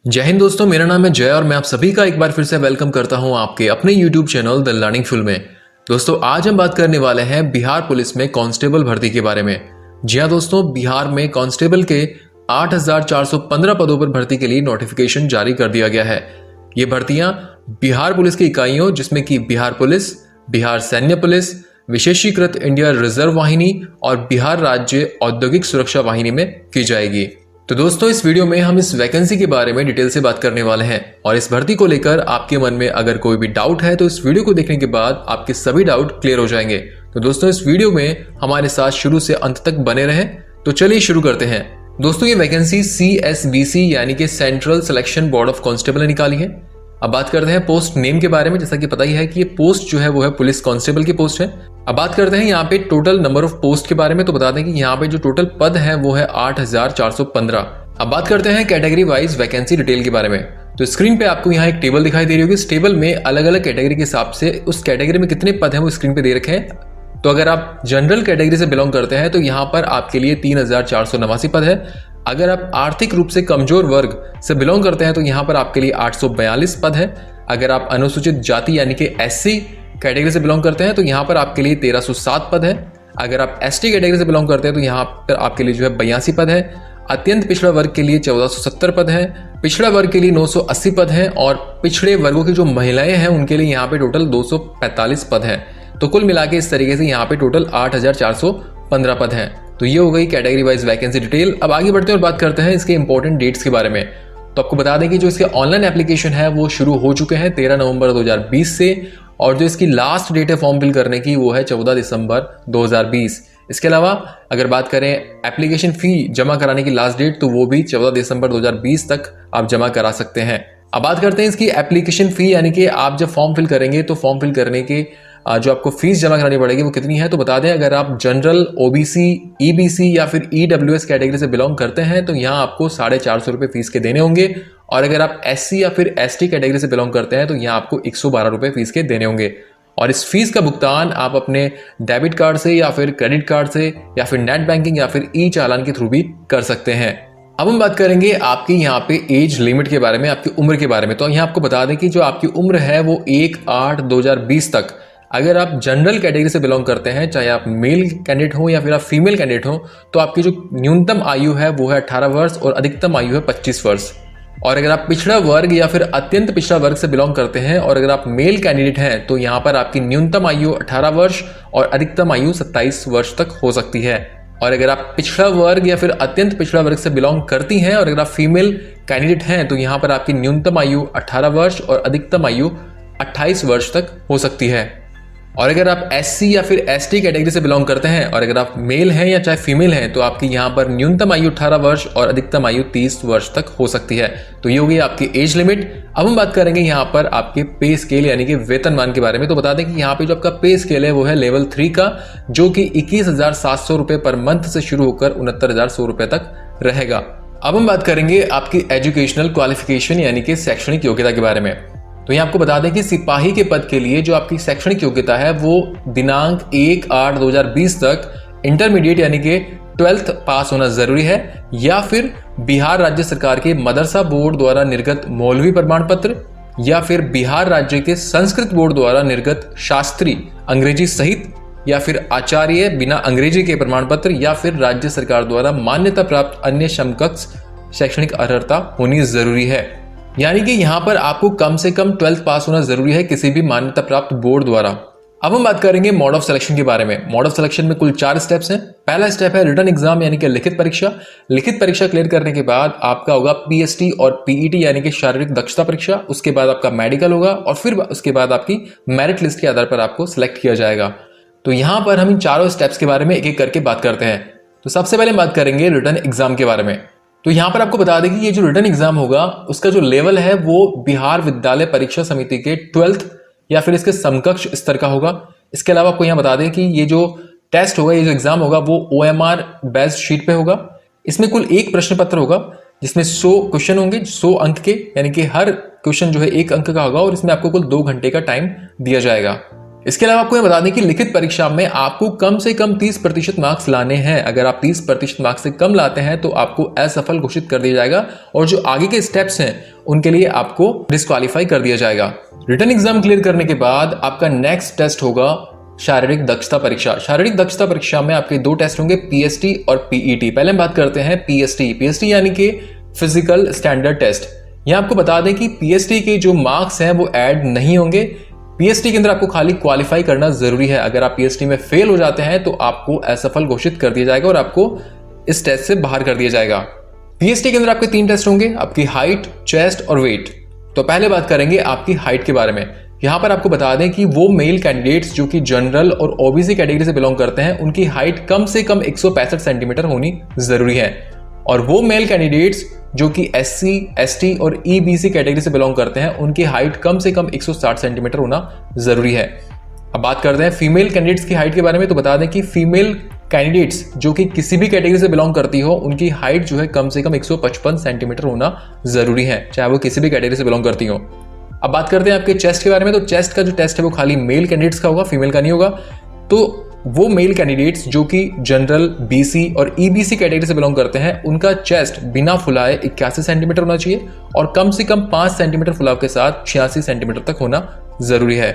जय हिंद दोस्तों, मेरा नाम है जय और मैं आप सभी का एक बार फिर से वेलकम करता हूं आपके अपने YouTube channel the learning full में। दोस्तों, आज हम बात करने वाले हैं बिहार पुलिस में कांस्टेबल भर्ती के बारे में। जी हां दोस्तों, बिहार में कांस्टेबल के 8,415 पदों पर भर्ती के लिए नोटिफिकेशन जारी कर दिया गया है। ये भर्तियां बिहार पुलिस की इकाइयों जिसमें कि बिहार पुलिस, बिहार सैन्य पुलिस, विशेषीकृत इंडिया रिजर्व वाहिनी और बिहार राज्य औद्योगिक सुरक्षा वाहिनी में की जाएगी। तो दोस्तों, इस वीडियो में हम इस वैकेंसी के बारे में डिटेल से बात करने वाले हैं और इस भर्ती को लेकर आपके मन में अगर कोई भी डाउट है तो इस वीडियो को देखने के बाद आपके सभी डाउट क्लियर हो जाएंगे। तो दोस्तों, इस वीडियो में हमारे साथ शुरू से अंत तक बने रहें। तो चलिए शुरू करते हैं। दोस्तों, ये वैकेंसी CSBC यानी कि central selection board of constable ने निकाली है। अब बात करते हैं पोस्ट नेम के बारे में। जैसा कि पता ही है कि ये पोस्ट जो है वो है पुलिस कांस्टेबल की पोस्ट है। अब बात करते हैं यहाँ पे टोटल नंबर ऑफ पोस्ट के बारे में। तो बता दें कि यहाँ पे जो टोटल पद है वो है 8,415। अब बात करते हैं कैटेगरी वाइज वैकेंसी डिटेल के बारे में। तो स्क्रीन पे आपको यहाँ एक टेबल दिखाई दे रही होगी। इस टेबल में अलग अलग कैटेगरी के हिसाब से उस कैटेगरी में कितने पद हैं वो स्क्रीन पे दे रखे हैं। तो अगर आप जनरल कैटेगरी से बिलोंग करते हैं तो यहाँ पर आपके लिए 3,489 पद है। अगर आप आर्थिक रूप से कमजोर वर्ग से बिलोंग करते हैं तो यहाँ पर आपके लिए 842 पद है। अगर आप अनुसूचित जाति यानी कि SC कैटेगरी से बिलोंग करते हैं तो यहाँ पर आपके लिए 1307 पद है। अगर आप ST कैटेगरी से बिलोंग करते हैं तो यहाँ पर आपके लिए जो है 82 पद है। अत्यंत पिछड़ा वर्ग के लिए 1470 पद है। पिछड़ा वर्ग के लिए 980 पद है और पिछड़े वर्गों की जो महिलाएं हैं उनके लिए यहाँ पे टोटल 245 पद है। तो कुल मिला के इस तरीके से यहाँ पे टोटल 8,415 पद हैं। तो ये हो गई कैटेगरी वाइज वैकेंसी डिटेल। अब आगे बढ़ते हैं और बात करते हैं इसके इंपॉर्टेंट डेट्स के बारे में। तो आपको बता दें कि जो इसके ऑनलाइन एप्लीकेशन है वो शुरू हो चुके हैं 13 नवंबर 2020 से, और जो इसकी लास्ट डेट है फॉर्म फिल करने की वो है 14 दिसंबर 2020। इसके अलावा अगर बात करें एप्लीकेशन फी जमा कराने की लास्ट डेट तो वो भी 14 दिसंबर 2020 तक आप जमा करा सकते हैं। अब बात करते हैं इसकी एप्लीकेशन फी, यानी कि आप जब फॉर्म फिल करेंगे तो फॉर्म फिल करने के जो आपको फीस जमा करानी पड़ेगी वो कितनी है। तो बता दें, अगर आप जनरल, OBC, EBC या फिर EWS कैटेगरी से बिलोंग करते हैं तो यहाँ आपको 450 रुपये फीस के देने होंगे। और अगर आप SC या फिर ST कैटेगरी से बिलोंग करते हैं तो यहाँ आपको 112 रुपये फीस के देने होंगे। और इस फीस का भुगतान आप अपने डेबिट कार्ड से या फिर क्रेडिट कार्ड से या फिर नेट बैंकिंग या फिर चालान के थ्रू भी कर सकते हैं। अब हम बात करेंगे आपकी यहाँ पे एज लिमिट के बारे में, आपकी उम्र के बारे में। तो यहाँ आपको बता दें कि जो आपकी उम्र है वो 1/8/2020 तक, अगर आप जनरल कैटेगरी से बिलोंग करते हैं, चाहे आप मेल कैंडिडेट हो या फिर आप फीमेल कैंडिडेट हो, तो आपकी जो न्यूनतम आयु है वो है 18 वर्ष और अधिकतम आयु है 25 वर्ष। और अगर आप पिछड़ा वर्ग या फिर अत्यंत पिछड़ा वर्ग से बिलोंग करते हैं और अगर आप मेल कैंडिडेट हैं तो यहाँ पर आपकी न्यूनतम आयु 18 वर्ष और अधिकतम आयु 27 वर्ष तक हो सकती है। और अगर आप पिछड़ा वर्ग या फिर अत्यंत पिछड़ा वर्ग से बिलोंग करती हैं और अगर आप फीमेल कैंडिडेट हैं तो यहाँ पर आपकी न्यूनतम आयु 18 वर्ष और अधिकतम आयु 28 वर्ष तक हो सकती है। और अगर आप SC या फिर ST कैटेगरी से बिलोंग करते हैं और अगर आप मेल हैं या चाहे फीमेल हैं तो आपकी यहाँ पर न्यूनतम आयु 18 वर्ष और अधिकतम आयु 30 वर्ष तक हो सकती है। तो ये होगी आपकी एज लिमिट। अब हम बात करेंगे यहाँ पर आपके पे स्केल यानी कि वेतनमान के बारे में। तो बता दें कि यहाँ पे जो आपका पे स्केल है वो है लेवल 3 का, जो कि 21,700 रुपये पर मंथ से शुरू होकर 69,100 रुपये तक रहेगा। अब हम बात करेंगे आपकी एजुकेशनल क्वालिफिकेशन यानी कि शैक्षणिक योग्यता के बारे में। तो यहाँ आपको बता दें कि सिपाही के पद के लिए जो आपकी शैक्षणिक योग्यता है वो दिनांक 1/8/2020 तक इंटरमीडिएट यानी कि 12th पास होना जरूरी है, या फिर बिहार राज्य सरकार के मदरसा बोर्ड द्वारा निर्गत मौलवी प्रमाण पत्र, या फिर बिहार राज्य के संस्कृत बोर्ड द्वारा निर्गत शास्त्री अंग्रेजी सहित, या फिर आचार्य बिना अंग्रेजी के प्रमाण पत्र, या फिर राज्य सरकार द्वारा मान्यता प्राप्त अन्य समकक्ष शैक्षणिक अर्हता होनी जरूरी है। यानी कि यहाँ पर आपको कम से कम 12th पास होना जरूरी है किसी भी मान्यता प्राप्त बोर्ड द्वारा। अब हम बात करेंगे मोड ऑफ सिलेक्शन के बारे में। मोड ऑफ सिलेक्शन में कुल 4 स्टेप्स हैं। पहला स्टेप है रिटन एग्जाम यानी कि लिखित परीक्षा। लिखित परीक्षा क्लियर करने के बाद आपका होगा PST और PET यानी कि शारीरिक दक्षता परीक्षा। उसके बाद आपका मेडिकल होगा और फिर उसके बाद आपकी मेरिट लिस्ट के आधार पर आपको सिलेक्ट किया जाएगा। तो यहाँ पर हम इन चारों स्टेप्स के बारे में एक एक करके बात करते हैं। तो सबसे पहले बात करेंगे रिटन एग्जाम के बारे में। तो यहाँ पर आपको बता दें कि ये जो रिटन एग्जाम होगा उसका जो लेवल है वो बिहार विद्यालय परीक्षा समिति के 12th या फिर इसके समकक्ष स्तर का होगा। इसके अलावा आपको यहाँ बता दें कि ये जो टेस्ट होगा, ये जो एग्जाम होगा वो OMR बेस्ड शीट पे होगा। इसमें कुल एक प्रश्न पत्र होगा जिसमें 100 क्वेश्चन होंगे, 100 अंक के, यानी कि हर क्वेश्चन जो है 1 अंक का होगा और इसमें आपको कुल 2 घंटे का टाइम दिया जाएगा। इसके अलावा आपको ये बता दें कि लिखित परीक्षा में आपको कम से कम 30% मार्क्स लाने हैं। अगर आप 30% मार्क्स से कम लाते हैं तो आपको असफल घोषित कर दिया जाएगा और जो आगे के स्टेप्स हैं उनके लिए आपको डिस्क्वालीफाई कर दिया जाएगा। रिटन एग्जाम क्लियर करने के बाद आपका नेक्स्ट टेस्ट होगा शारीरिक दक्षता परीक्षा। शारीरिक दक्षता परीक्षा में आपके 2 टेस्ट होंगे, पीएसटी और पीईटी। पहले हम बात करते हैं पीएसटी। पीएसटी यानी कि फिजिकल स्टैंडर्ड टेस्ट। यहां आपको बता दें कि पीएसटी के जो मार्क्स हैं वो ऐड नहीं होंगे। पीएसटी के अंदर आपको खाली क्वालिफाई करना जरूरी है। अगर आप पीएसटी में फेल हो जाते हैं तो आपको असफल घोषित कर दिया जाएगा और आपको इस टेस्ट से बाहर कर दिया जाएगा। पीएसटी के अंदर आपके 3 टेस्ट होंगे, आपकी हाइट, चेस्ट और वेट। तो पहले बात करेंगे आपकी हाइट के बारे में। यहां पर आपको बता दें कि वो मेल कैंडिडेट्स जो कि जनरल और ओबीसी कैटेगरी से बिलोंग करते हैं उनकी हाइट कम से कम 165 सेंटीमीटर होनी जरूरी है और वो मेल कैंडिडेट्स जो कि एससी, एसटी और ईबीसी कैटेगरी से बिलोंग करते हैं उनकी हाइट कम से कम 160 सेंटीमीटर होना जरूरी है। अब बात करते हैं फीमेल कैंडिडेट्स की हाइट के बारे में। तो बता दें कि फीमेल कैंडिडेट्स जो कि किसी भी कैटेगरी से बिलोंग करती हो उनकी हाइट जो है कम से कम 155 सेंटीमीटर होना जरूरी है, चाहे वो किसी भी कैटेगरी से बिलोंग करती हो। अब बात करते हैं आपके चेस्ट के बारे में। तो चेस्ट का जो टेस्ट है वो खाली मेल कैंडिडेट्स का होगा, फीमेल का नहीं होगा। तो वो मेल कैंडिडेट्स जो कि जनरल, बीसी और ईबीसी कैटेगरी से बिलोंग करते हैं उनका चेस्ट बिना फुलाए 81 सेंटीमीटर होना चाहिए और कम से कम 5 सेंटीमीटर फुलाव के साथ 86 सेंटीमीटर तक होना जरूरी है।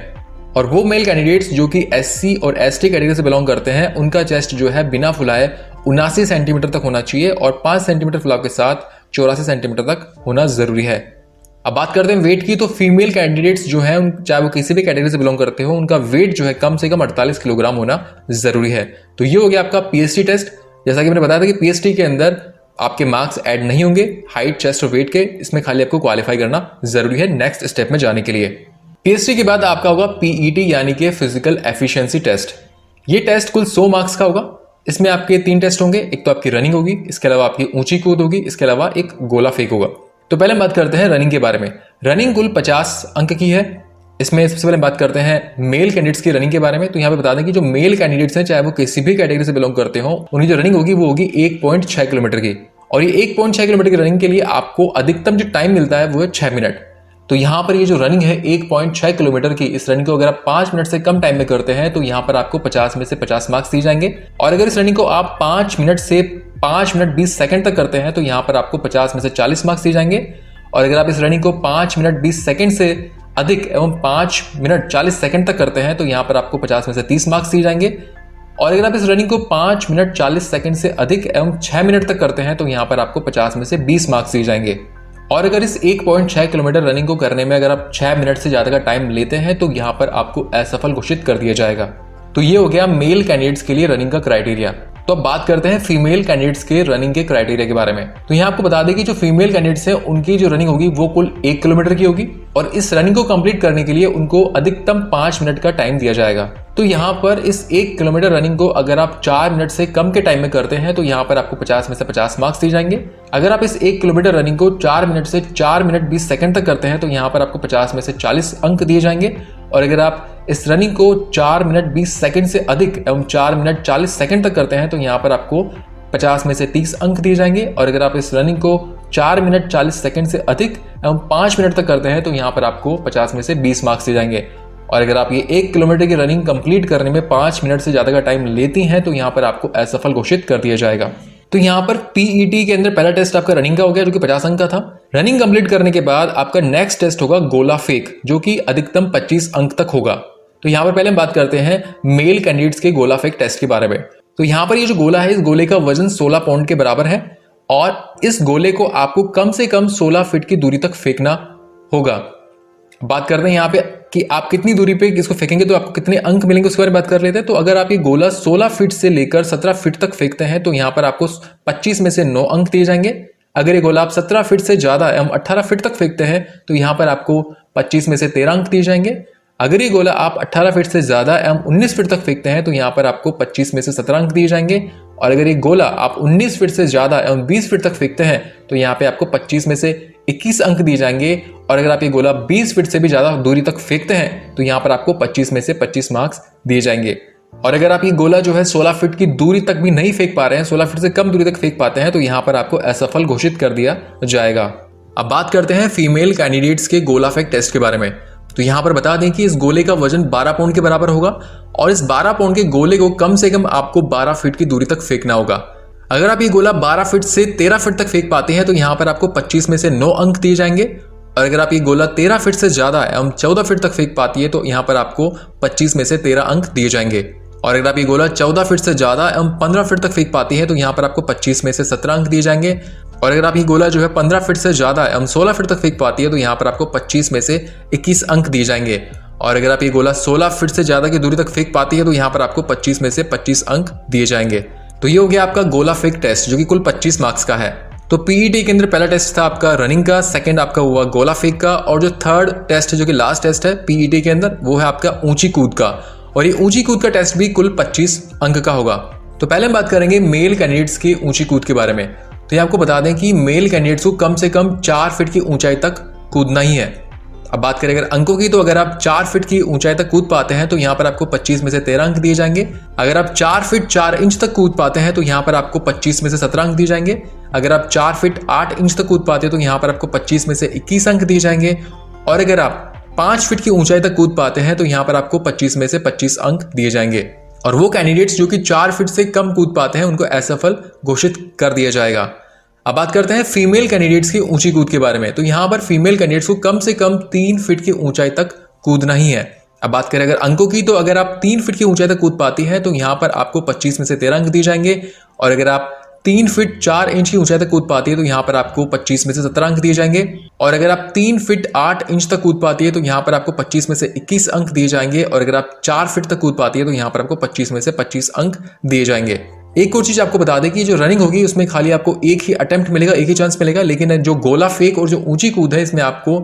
और वो मेल कैंडिडेट्स जो कि एससी और एसटी कैटेगरी से बिलोंग करते हैं उनका चेस्ट जो है बिना फुलाए 79 सेंटीमीटर तक होना चाहिए और 5 सेंटीमीटर फुलाव के साथ 84 सेंटीमीटर तक होना जरूरी है। अब बात करते हैं वेट की। तो फीमेल कैंडिडेट्स जो हैं चाहे वो किसी भी कैटेगरी से बिलोंग करते हो उनका वेट जो है कम से कम 48 किलोग्राम होना जरूरी है। तो ये हो गया आपका पीएसटी टेस्ट। जैसा कि मैंने बताया था कि पीएसटी के अंदर आपके मार्क्स ऐड नहीं होंगे हाइट, चेस्ट और वेट के, इसमें खाली आपको क्वालिफाई करना जरूरी है नेक्स्ट स्टेप में जाने के लिए। पीएसटी के बाद आपका होगा पीईटी यानी कि फिजिकल एफिशिएंसी टेस्ट। ये टेस्ट कुल 100 मार्क्स का होगा। इसमें आपके 3 टेस्ट होंगे, एक तो आपकी रनिंग होगी, इसके अलावा आपकी ऊंची कूद होगी, इसके अलावा एक गोला फेंक होगा। तो पहले हम बात करते हैं रनिंग के बारे में। रनिंग कुल 50 अंक की है। इसमें सबसे पहले बात करते हैं मेल कैंडिडेट्स की रनिंग के बारे में। तो यहाँ पे बता दें कि जो मेल कैंडिडेट्स हैं चाहे वो किसी भी कैटेगरी से बिलोंग करते हो उनकी जो रनिंग होगी वो होगी 1.6 किलोमीटर की। और ये 1.6 किलोमीटर की रनिंग के लिए आपको अधिकतम जो टाइम मिलता है वो है 6 मिनट। तो यहाँ पर ये जो रनिंग है 1.6 किलोमीटर की, इस रनिंग को अगर आप 5 मिनट से कम टाइम में करते हैं तो यहाँ पर आपको 50 में से 50 मार्क्स दिए जाएंगे। और अगर इस रनिंग को आप 5 मिनट से 5 मिनट 20 सेकंड तक करते हैं तो यहाँ पर आपको 50 में से 40 मार्क्स दिए जाएंगे। और अगर आप इस रनिंग को 5 मिनट 20 सेकंड से अधिक एवं 5 मिनट 40 सेकंड तक करते हैं तो यहाँ पर आपको 50 में से 30 मार्क्स दिए जाएंगे। और अगर आप इस रनिंग को 5 मिनट 40 सेकंड से अधिक एवं 6 मिनट तक करते हैं तो यहाँ पर आपको 50 में से 20 मार्क्स दिए जाएंगे। और अगर इस 1.6 किलोमीटर रनिंग को करने में अगर आप 6 मिनट से ज़्यादा का टाइम लेते हैं तो यहाँ पर आपको असफल घोषित कर दिया जाएगा। तो ये हो गया मेल कैंडिडेट्स के लिए रनिंग का क्राइटेरिया। तो अब बात करते हैं फीमेल कैंडिडेट्स के रनिंग के क्राइटेरिया के बारे में। तो यहाँ आपको बता दें कि जो फीमेल कैंडिडेट्स हैं उनकी जो रनिंग होगी वो कुल 1 किलोमीटर की होगी और इस रनिंग को कंप्लीट करने के लिए उनको अधिकतम 5 मिनट का टाइम दिया जाएगा। तो यहाँ पर इस 1 किलोमीटर रनिंग को अगर आप 4 मिनट से कम के टाइम में करते हैं तो यहाँ पर आपको 50 में से 50 मार्क्स दिए जाएंगे। अगर आप इस 1 किलोमीटर रनिंग को 4 मिनट से 4 मिनट 20 सेकंड तक करते हैं तो यहाँ पर आपको 50 में से 40 अंक दिए जाएंगे। और अगर आप इस रनिंग को 4 मिनट 20 सेकंड से अधिक एवं 4 मिनट 40 सेकंड तक करते हैं तो यहाँ पर आपको 50 में से 30 अंक दिए जाएंगे। और अगर आप इस रनिंग को 4 मिनट 40 सेकंड से अधिक एवं 5 मिनट तक करते हैं तो यहाँ पर आपको 50 में से 20 मार्क्स दिए जाएंगे। और अगर आप ये 1 किलोमीटर की रनिंग कंप्लीट करने में 5 मिनट से ज़्यादा का टाइम लेती हैं तो यहाँ पर आपको असफल घोषित कर दिया जाएगा। तो यहाँ पर पीईटी के अंदर पहला टेस्ट आपका रनिंग का हो गया जो कि 50 अंक का था। रनिंग कंप्लीट करने के बाद आपका नेक्स्ट टेस्ट होगा गोला फेंक जो कि अधिकतम 25 अंक तक होगा। तो यहाँ पर पहले हम बात करते हैं मेल कैंडिडेट्स के गोला फेंक टेस्ट के बारे में। तो यहाँ पर ये जो गोला है इस गोले का वजन 16 पाउंड के बराबर है और इस गोले को आपको कम से कम 16 फीट की दूरी तक फेंकना होगा। बात करते हैं यहाँ पे कि आप कितनी दूरी पे इसको फेंकेंगे तो आपको कितने अंक मिलेंगे उसके बारे में बात कर लेते हैं। तो अगर आप ये गोला 16 फीट से लेकर 17 फीट तक फेंकते हैं तो यहाँ पर आपको 25 में से 9 अंक दिए जाएंगे। अगर ये गोला आप 17 फीट से ज़्यादा एवं 18 फीट तक फेंकते हैं तो यहाँ पर आपको 25 में से 13 अंक दिए जाएंगे। अगर ये गोला आप 18 फीट से ज़्यादा एवं 19 फीट तक फेंकते हैं तो यहाँ पर आपको 25 में से 17 अंक दिए जाएंगे। और अगर ये गोला आप 19 फीट से ज़्यादा एवं 20 फीट तक फेंकते हैं तो यहाँ पे आपको 25 में से 21 अंक दिए जाएंगे। और अगर आप ये गोला 20 फीट से भी ज़्यादा दूरी तक फेंकते हैं तो यहाँ पर आपको 25 में से 25 मार्क्स दिए जाएंगे। और अगर आप ये गोला जो है 16 फीट की दूरी तक भी नहीं फेंक पा रहे हैं, 16 फीट से कम दूरी तक फेंक पाते हैं तो यहाँ पर आपको असफल घोषित कर दिया जाएगा। अब बात करते हैं फीमेल कैंडिडेट्स के गोला फेंक टेस्ट के बारे में। तो यहाँ पर बता दें कि इस गोले का वजन 12 पाउंड के बराबर होगा और इस 12 पाउंड के गोले को कम से कम आपको 12 फीट की दूरी तक फेंकना होगा। अगर आप ये गोला 12 फीट से 13 फीट तक फेंक पाते हैं तो यहाँ पर आपको 25 में से 9 अंक दिए जाएंगे, और अगर आप ये गोला 13 फीट से ज्यादा एवं 14 फीट तक फेंक पाती है तो यहाँ पर आपको 25 में से 13 अंक दिए जाएंगे, और अगर आप ये गोला 14 फीट से ज्यादा एवं 15 फीट तक फेंक पाती है तो यहाँ पर आपको 25 में से 17 अंक दिए जाएंगे, और अगर आप ये गोला जो है 15 फीट से ज्यादा एवं 16 फीट तक फेंक पाती है तो यहाँ पर आपको 25 में से 21 अंक दिए जाएंगे, और अगर आप ये गोला 16 फीट से ज्यादा की दूरी तक फेंक पाती है तो यहाँ पर आपको 25 में से 25 अंक दिए जाएंगे। तो ये हो गया आपका गोला फेंक टेस्ट जो कि कुल 25 मार्क्स का है। तो पीईटी के अंदर पहला टेस्ट था आपका रनिंग का, सेकंड आपका हुआ गोला फेंक का, और जो थर्ड टेस्ट है जो कि लास्ट टेस्ट है पीईटी के अंदर वो है आपका ऊंची कूद का, और ये ऊंची कूद का टेस्ट भी कुल 25 अंक का होगा। तो पहले हम बात करेंगे मेल कैंडिडेट्स की ऊंची कूद के बारे में। तो ये आपको बता दें कि मेल कैंडिडेट्स को कम से कम 4 फीट की ऊंचाई तक कूदना ही है। अब बात करें अगर अंकों की, तो अगर आप 4 फीट की ऊंचाई तक कूद पाते हैं तो यहाँ पर आपको 25 में से 13 अंक दिए जाएंगे। अगर आप 4 फीट 4 इंच तक कूद पाते हैं तो यहाँ पर आपको 25 में से 17 अंक दिए जाएंगे। अगर आप 4 फीट 8 इंच तक कूद पाते हैं तो यहाँ पर आपको 25 में से 21 अंक दिए जाएंगे, और अगर आप 5 फीट की ऊंचाई तक कूद पाते हैं तो यहाँ पर आपको 25 में से 25 अंक दिए जाएंगे, और वो कैंडिडेट्स जो कि 4 फीट से कम कूद पाते हैं उनको असफल घोषित कर दिया जाएगा। अब बात करते हैं फीमेल कैंडिडेट्स की ऊंची कूद के बारे में। तो यहाँ पर फीमेल कैंडिडेट्स को कम से कम 3 फीट की ऊंचाई तक कूदना ही है। अब बात करें अगर अंकों की, तो अगर आप 3 फीट की ऊंचाई तक कूद पाती हैं तो यहाँ पर आपको 25 में से 13 अंक दिए जाएंगे, और अगर आप 3 फीट 4 इंच की ऊंचाई तक कूद पाती है तो यहाँ पर आपको 25 में से 17 अंक दिए जाएंगे, और अगर आप 3 फीट 8 इंच तक कूद पाती है तो यहाँ पर आपको 25 में से 21 अंक दिए जाएंगे, और अगर आप 4 फीट तक कूद पाती है तो यहाँ पर आपको 25 में से 25 अंक दिए जाएंगे। एक और चीज आपको बता दें कि जो रनिंग होगी उसमें खाली आपको एक ही अटेम्प्ट मिलेगा, एक ही चांस मिलेगा, लेकिन जो गोला फेंक और जो ऊंची कूद है इसमें आपको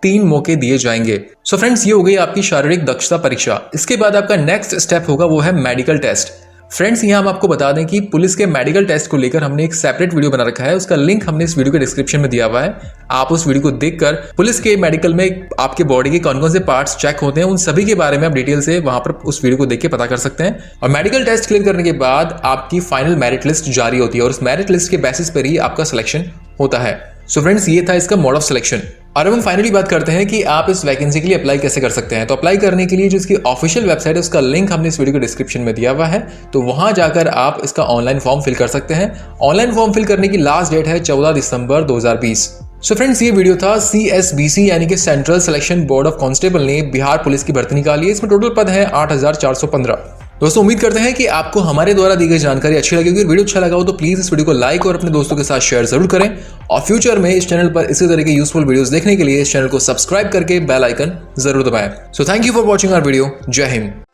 3 मौके दिए जाएंगे। सो फ्रेंड्स, ये हो गई आपकी शारीरिक दक्षता परीक्षा। इसके बाद आपका नेक्स्ट स्टेप होगा वो है मेडिकल टेस्ट। फ्रेंड्स, यहाँ हम आपको बता दें कि पुलिस के मेडिकल टेस्ट को लेकर हमने एक सेपरेट वीडियो बना रखा है, उसका लिंक हमने इस वीडियो के डिस्क्रिप्शन में दिया हुआ है। आप उस वीडियो को देखकर पुलिस के मेडिकल में आपके बॉडी के कौन कौन से पार्ट्स चेक होते हैं उन सभी के बारे में आप डिटेल से वहां पर उस वीडियो को देख के पता कर सकते हैं। और मेडिकल टेस्ट क्लियर करने के बाद आपकी फाइनल मेरिट लिस्ट जारी होती है, और उस मेरिट लिस्ट के बेसिस पर ही आपका सिलेक्शन होता है। सो फ्रेंड्स, ये था इसका मोड ऑफ सिलेक्शन। और अब हम फाइनली बात करते हैं कि आप इस वैकेंसी के लिए अप्लाई कैसे कर सकते हैं। तो अप्लाई करने के लिए जो इसकी ऑफिशियल वेबसाइट है उसका लिंक हमने इस वीडियो के डिस्क्रिप्शन में दिया हुआ है, तो वहां जाकर आप इसका ऑनलाइन फॉर्म फिल कर सकते हैं। ऑनलाइन फॉर्म फिल करने की लास्ट डेट है 14 दिसंबर 2020। सो फ्रेंड्स, ये वीडियो था CSBC यानी कि central selection board of constable ने बिहार पुलिस की भर्ती निकाली है। इसमें टोटल पद है 8415। दोस्तों, उम्मीद करते हैं कि आपको हमारे द्वारा दी गई जानकारी अच्छी लगी होगी। वीडियो अच्छा लगा हो तो प्लीज इस वीडियो को लाइक और अपने दोस्तों के साथ शेयर जरूर करें, और फ्यूचर में इस चैनल पर इसी तरह के यूजफुल वीडियोस देखने के लिए इस चैनल को सब्सक्राइब करके बेल आइकन जरूर दबाएं। So thank you for watching our video. जय हिंद।